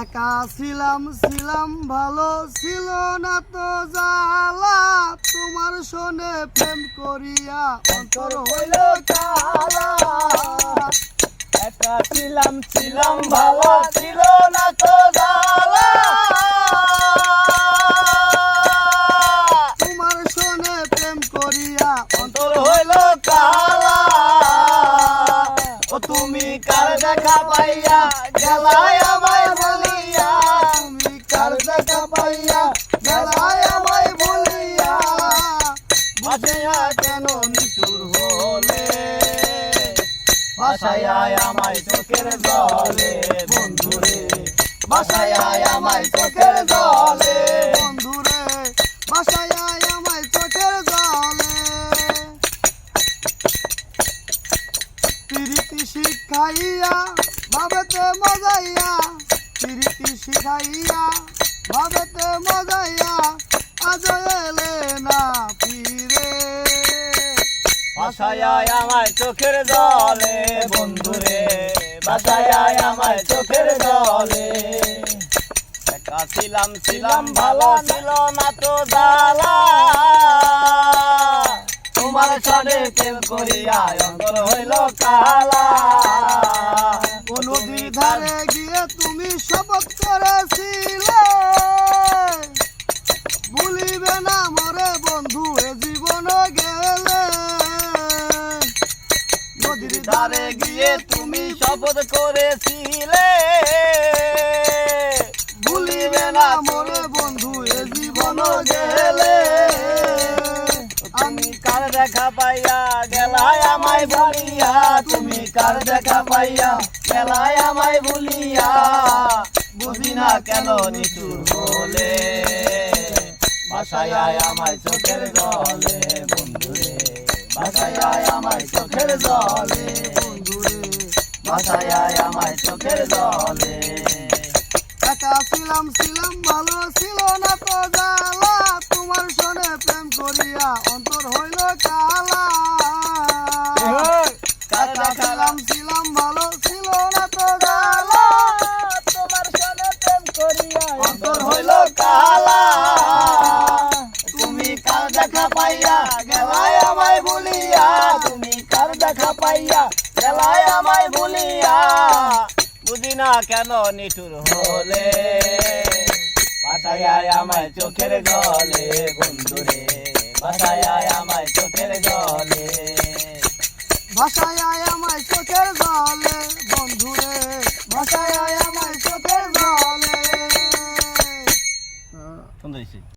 একা ছিলাম ভালো ছিল না তো জ্বালা, তোমার শোনে প্রেম করিয়া অন্তর হইল কালা। একা ছিলাম ভালো ছিল না তো জ্বালা, তোমার শোনে প্রেম করিয়া অন্তর হইল কালা। ও তুমি কার দেখা পাইয়া গেলায় আমায় বলিয়া, তুমি কার দেখা পাইয়া গেলায় আমায় বলিয়া, বাসায়া কেন নিষ্ঠুর হলে, বাসায়া আমায় চোখের জলে বন্ধুরে, বাসায়া আমায় চোখের জলে বন্ধুরে, বাসায় আমায় চোখের জলে। প্রীতি শিখাইয়া ভাবেতে মজাইয়া, প্রীতি শিখাইয়া ভাবেতে মজাইয়া, আজ এলে না ফিরে। বাসায়া আমায় চোখের জলে বন্ধুরে, বাসায়া আমায় চোখের জলে। একা ছিলাম ভালো ছিল না তো জ্বালা, তোমার সাথে প্রেম করিয়া অন্তর হইল কালা। নদীর ধারে গিয়ে তুমি শপথ করেছিলে, ভুলিবে না মরে বন্ধু এ জীবন গেলে। নদীর ধারে গিয়ে তুমি শপথ করেছিলে, ভুলিবে না মরে বন্ধু এ জীবন গেলে। তুমি কার দেখা পাইয়া গেলায় আমায় ভুলিয়া, তুমি কার দেখা পাইয়া গেলায় আমায় ভুলিয়া, বুঝি না কেন নিষ্ঠুর হলে, বাসায় আমায় চোখের জলে বন্ধুরে, বাসায় আমায় চোখের জলে বন্ধুরে, বাসায় আমায় চোখের জলে। একা ছিলাম ভালো ছিল না তো জ্বালা, তোমার শোনে প্রেম করিয়া অন্তর হইল কালা। একা ছিলাম ভালো ছিল না তো জ্বালা, তোমার সাথে প্রেম করিয়া অন্তর হইল কালা। তুমি কার দেখা পাইয়া গেলায় আমায় ভুলিয়া, তুমি কার দেখা পাইয়া গেলায় আমায় ভুলিয়া, বুঝি না কেন নিঠুর হলে, বাসায় আমায় চোখের জলে বন্ধুরে, বাসায় আমায় চোখের জলে। ভাষায় আমায় চোখের জলে বন্ধুরে, ভাষায় আমায় চোখের জলে। সুন্দর হয়েছে।